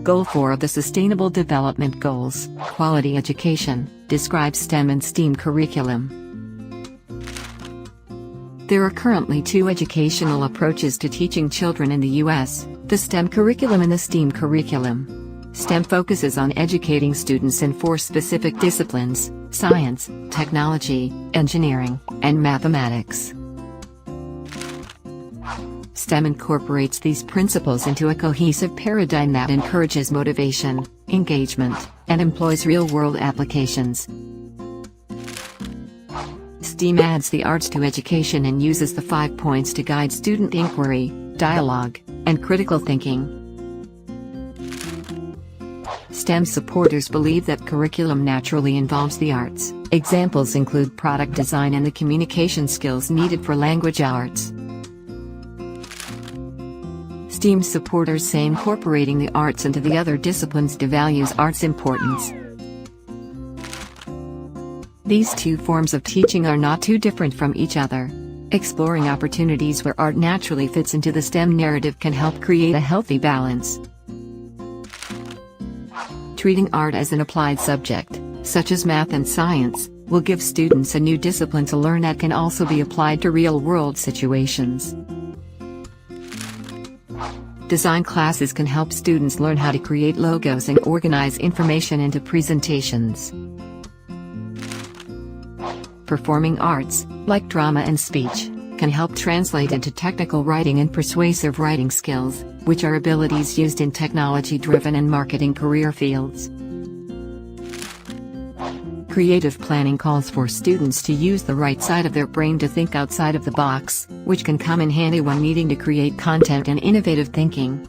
Goal 4 of the Sustainable Development Goals, Quality Education, describes STEM and STEAM curriculum. There are currently two educational approaches to teaching children in the U.S., the STEM curriculum and the STEAM curriculum. STEM focuses on educating students in 4 specific disciplines: science, technology, engineering, and mathematics. STEM incorporates these principles into a cohesive paradigm that encourages motivation, engagement, and employs real-world applications. STEAM adds the arts to education and uses the 5 points to guide student inquiry, dialogue, and critical thinking. STEM supporters believe that curriculum naturally involves the arts. Examples include product design and the communication skills needed for language arts. STEAM supporters say incorporating the arts into the other disciplines devalues arts' importance. These two forms of teaching are not too different from each other. Exploring opportunities where art naturally fits into the STEM narrative can help create a healthy balance. Treating art as an applied subject, such as math and science, will give students a new discipline to learn that can also be applied to real-world situations. Design classes can help students learn how to create logos and organize information into presentations. Performing arts, like drama and speech, can help translate into technical writing and persuasive writing skills, which are abilities used in technology-driven and marketing career fields. Creative planning calls for students to use the right side of their brain to think outside of the box, which can come in handy when needing to create content and innovative thinking.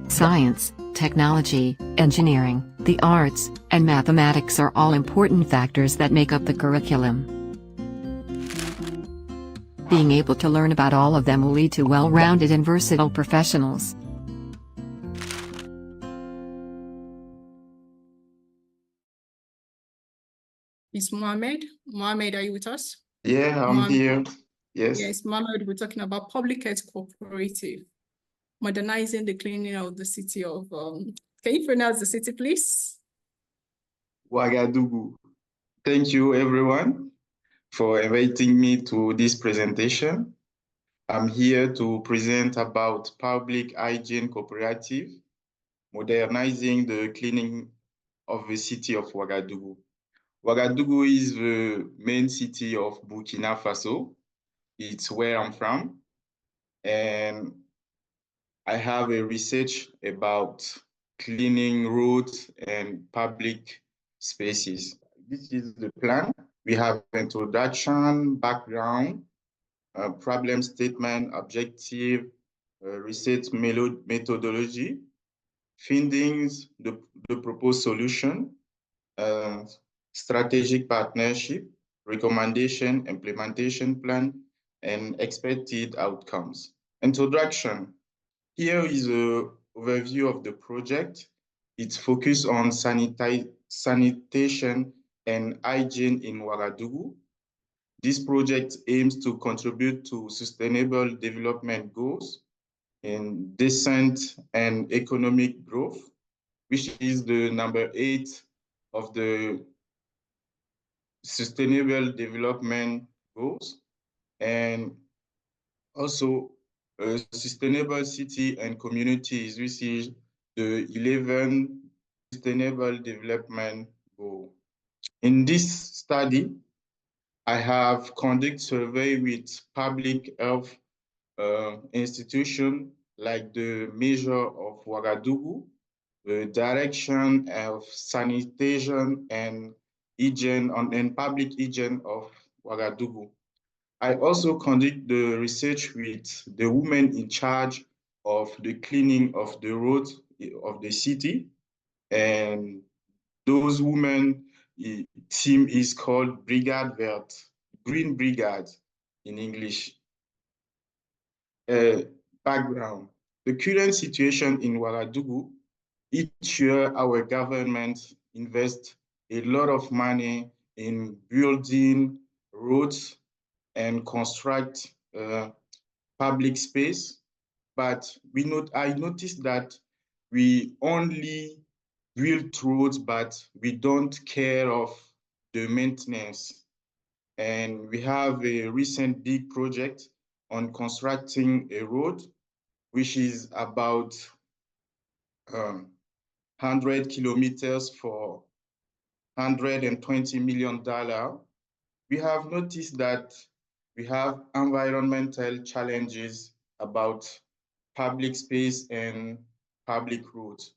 Science, technology, engineering, the arts, and mathematics are all important factors that make up the curriculum. Being able to learn about all of them will lead to well-rounded and versatile professionals. Is Mohamed? Mohamed, are you with us? Yeah, I'm here. Yes. Yes, Mohamed, we're talking about public health cooperative, modernizing the cleaning of the city of, can you pronounce the city, please? Ouagadougou. Thank you, everyone, for inviting me to this presentation. I'm here to present about public hygiene cooperative, modernizing the cleaning of the city of Ouagadougou. Ouagadougou is the main city of Burkina Faso. It's where I'm from. And I have a research about cleaning roads and public spaces. This is the plan. We have introduction, background, problem statement, objective, research methodology, findings, the proposed solution, strategic partnership, recommendation, implementation plan, and expected outcomes. Introduction. Here is an overview of the project. It's focused on sanitation and hygiene in Ouagadougou. This project aims to contribute to sustainable development goals in decent and economic growth, which is the number 8 of the Sustainable Development Goals, and also a sustainable city and communities, which is the 11th Sustainable Development Goal. In this study, I have conducted survey with public health institutions like the Measure of Ouagadougou, the Direction of Sanitation and Hygiene and Public Hygiene of Ouagadougou. I also conduct the research with the women in charge of the cleaning of the roads of the city, and those women team is called Brigade Verte, Green Brigade in English. Background. The current situation in Ouagadougou, each year our government invests a lot of money in building roads and construct public space. But I noticed that we only build roads, but we don't care of the maintenance. And we have a recent big project on constructing a road, which is about 100 kilometers for $120 million. We have noticed that we have environmental challenges about public space and public roads.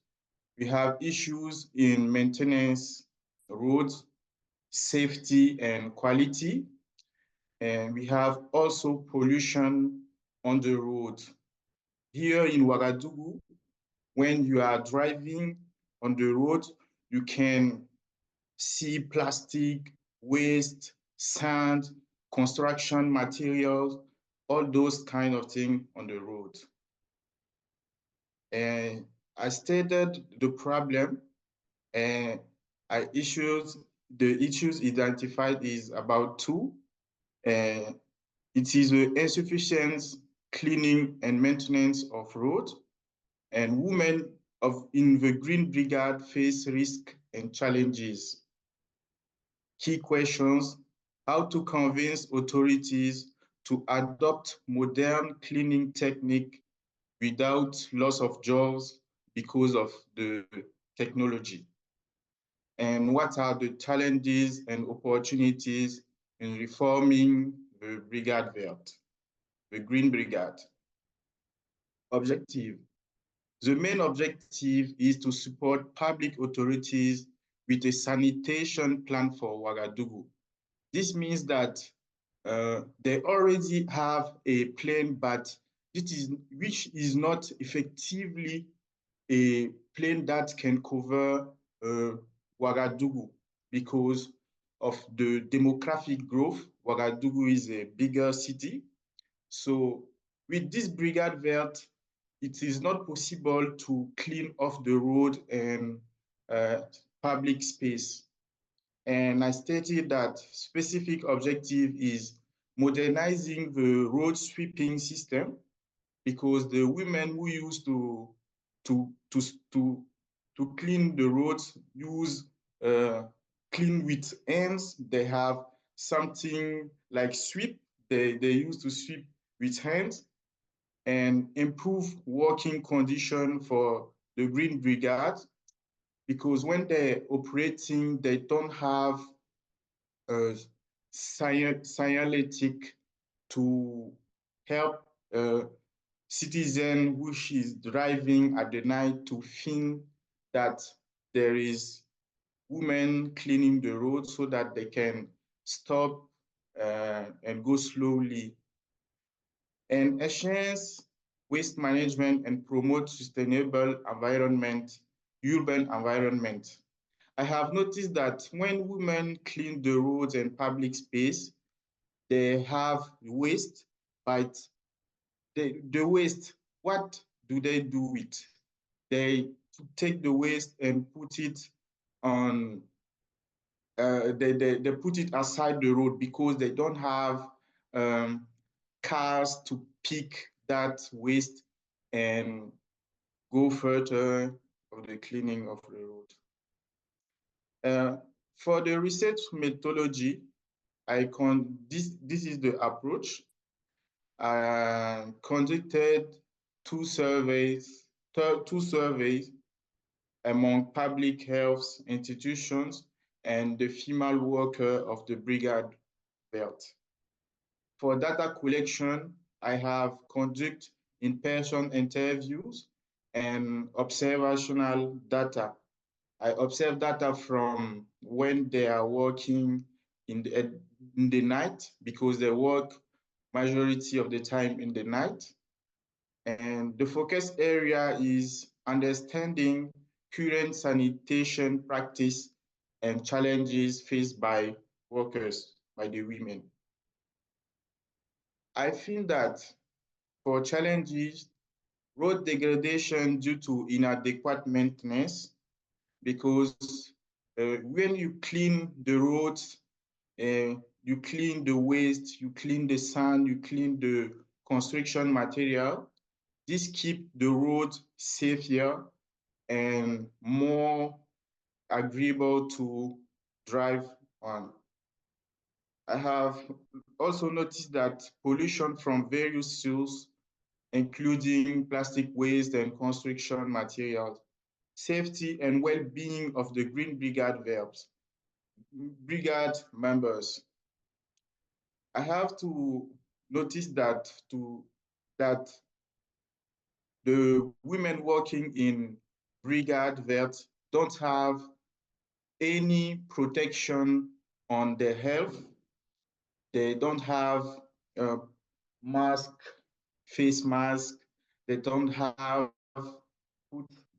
We have issues in maintenance, roads, safety and quality. And we have also pollution on the road. Here in Ouagadougou, when you are driving on the road, you can see plastic, waste, sand, construction materials, all those kind of things on the road. And I stated the problem, and the issues identified is about two. It is the insufficient cleaning and maintenance of roads, and women in the Green Brigade face risk and challenges. Key questions: how to convince authorities to adopt modern cleaning technique without loss of jobs because of the technology, and what are the challenges and opportunities in reforming the Brigade Verte, the Green Brigade. Objective. The main objective is to support public authorities with a sanitation plan for Ouagadougou. This means that they already have a plan, but which is not effectively a plan that can cover Ouagadougou because of the demographic growth. Ouagadougou is a bigger city. So with this Brigade Verte, it is not possible to clean off the road and public space. And I stated that specific objective is modernizing the road sweeping system, because the women who used to clean the roads use clean with hands. They have something like sweep. They used to sweep with hands, and improve working condition for the Green Brigade, because when they're operating, they don't have a signalétique to help citizen which is driving at the night to think that there is women cleaning the road so that they can stop and go slowly. And enhance waste management and promote sustainable environment, urban environment. I have noticed that when women clean the roads and public space, they have waste, but the waste, what do they do with? They take the waste and put it on, they put it aside the road because they don't have cars to pick that waste and go further of the cleaning of the road. For the research methodology, this is the approach. I conducted two surveys among public health institutions and the female worker of the brigade belt. For data collection, I have conducted in-person interviews and observational data. I observe data from when they are working in the night, because they work majority of the time in the night. And the focus area is understanding current sanitation practice and challenges faced by workers, by the women. I feel that for challenges, road degradation due to inadequate maintenance, because when you clean the roads, you clean the waste, you clean the sand, you clean the construction material, this keep the road safer and more agreeable to drive on. I have also noticed that pollution from various sources, including plastic waste and construction materials, safety and well-being of the Green Brigade members. I have to notice that the women working in Brigade Vert don't have any protection on their health. They don't have a mask, face mask. They don't have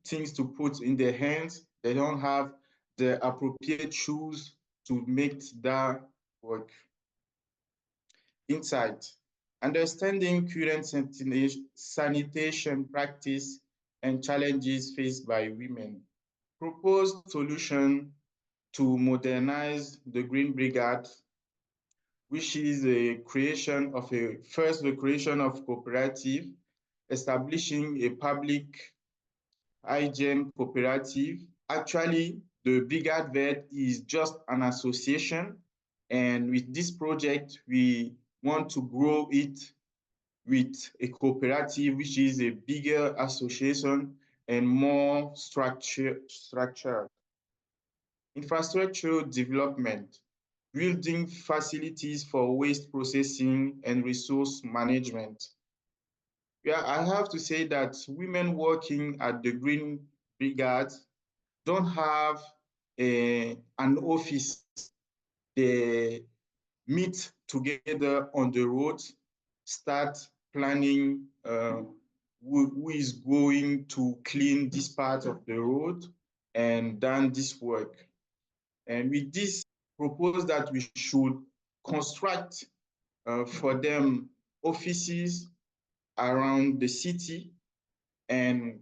things to put in their hands. They don't have the appropriate shoes to make that work. Insight: understanding current sanitation practice and challenges faced by women. Proposed solution to modernize the Green Brigade, which is the creation of the creation of cooperative, establishing a public hygiene cooperative. Actually, the Brigade Vet is just an association, and with this project, we want to grow it with a cooperative, which is a bigger association and more structured. Infrastructure development, building facilities for waste processing and resource management. Yeah, I have to say that women working at the Green Brigade don't have an office. They meet together on the road, start planning who is going to clean this part of the road and done this work. And with this, propose that we should construct for them offices around the city and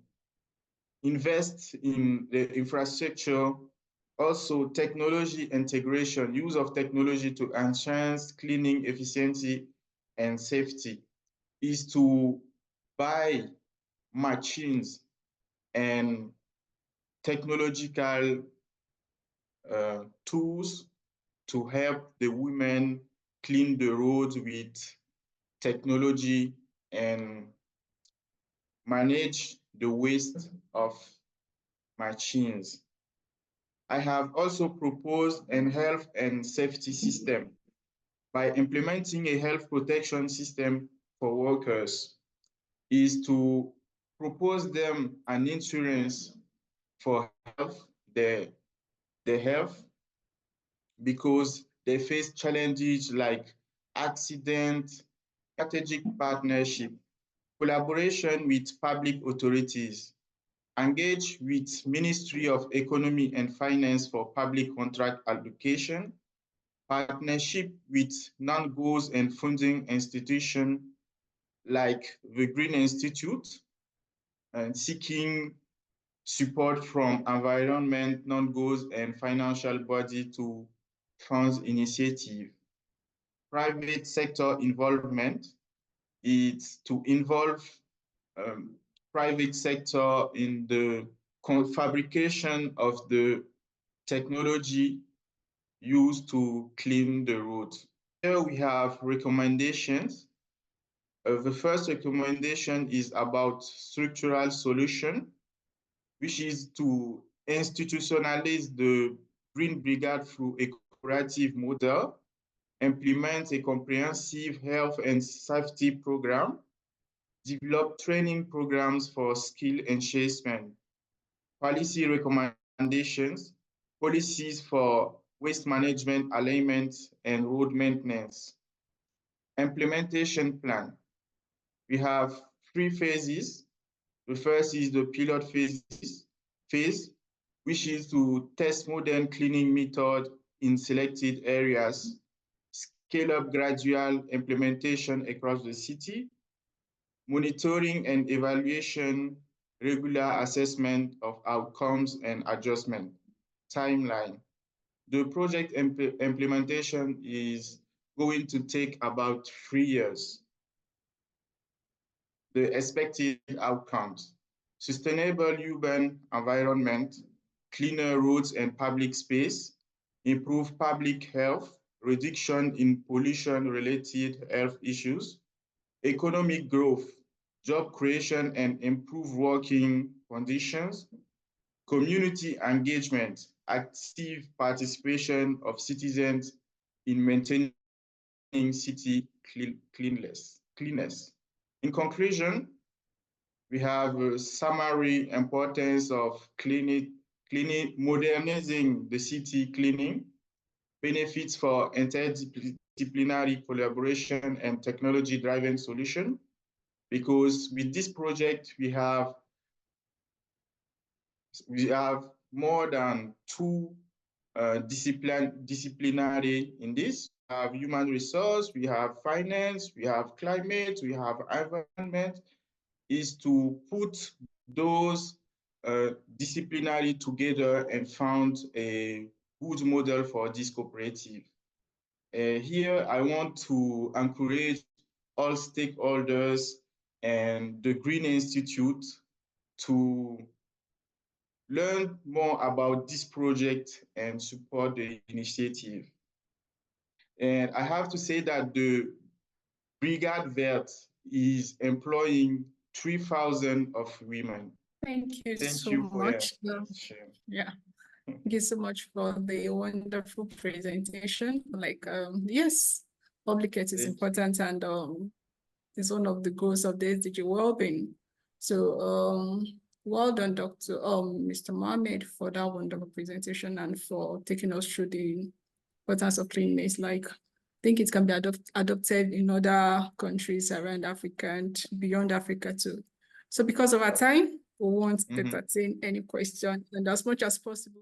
invest in the infrastructure, also technology integration, use of technology to enhance cleaning efficiency and safety, is to buy machines and technological tools to help the women clean the roads with technology and manage the waste of machines. I have also proposed a health and safety system by implementing a health protection system for workers, is to propose them an insurance for health, their health, because they face challenges like accident, strategic partnership, collaboration with public authorities, engage with Ministry of Economy and Finance for public contract allocation, partnership with non-goals and funding institutions like the Green Institute, and seeking support from environment, non-goals, and financial body to fund initiative. Private sector involvement is to involve private sector in the fabrication of the technology used to clean the roads. Here we have recommendations. The first recommendation is about structural solution, which is to institutionalize the Green Brigade through a cooperative model, implement a comprehensive health and safety program, develop training programs for skill enhancement, policy recommendations, policies for waste management, alignment, and road maintenance. Implementation plan. We have 3 phases. The first is the pilot phase, which is to test modern cleaning method in selected areas, scale up gradual implementation across the city, monitoring and evaluation, regular assessment of outcomes and adjustment. Timeline. The project implementation is going to take about 3 years. The expected outcomes: sustainable urban environment, cleaner roads and public space, improved public health, reduction in pollution-related health issues, economic growth, job creation and improved working conditions, community engagement, active participation of citizens in maintaining city cleanliness. In conclusion, we have a summary importance of modernizing the city cleaning, benefits for interdisciplinary collaboration and technology-driven solution, because with this project, we have more than 2 disciplinary in this. We have human resource, we have finance, we have climate, we have environment, is to put those disciplinary together and found a good model for this cooperative. Here, I want to encourage all stakeholders and the Green Institute to learn more about this project and support the initiative. And I have to say that the Brigade Vert is employing 3,000 of women. Thank you Thank so you for much. sharing. Yeah. Thank you so much for the wonderful presentation. Yes, public health is important and it's one of the goals of the SDG well-being. So well done, Mr. Mohamed, for that wonderful presentation and for taking us through the importance of cleanliness. I think it can be adopted in other countries around Africa and beyond Africa too. So because of our time, we won't entertain any question, and as much as possible.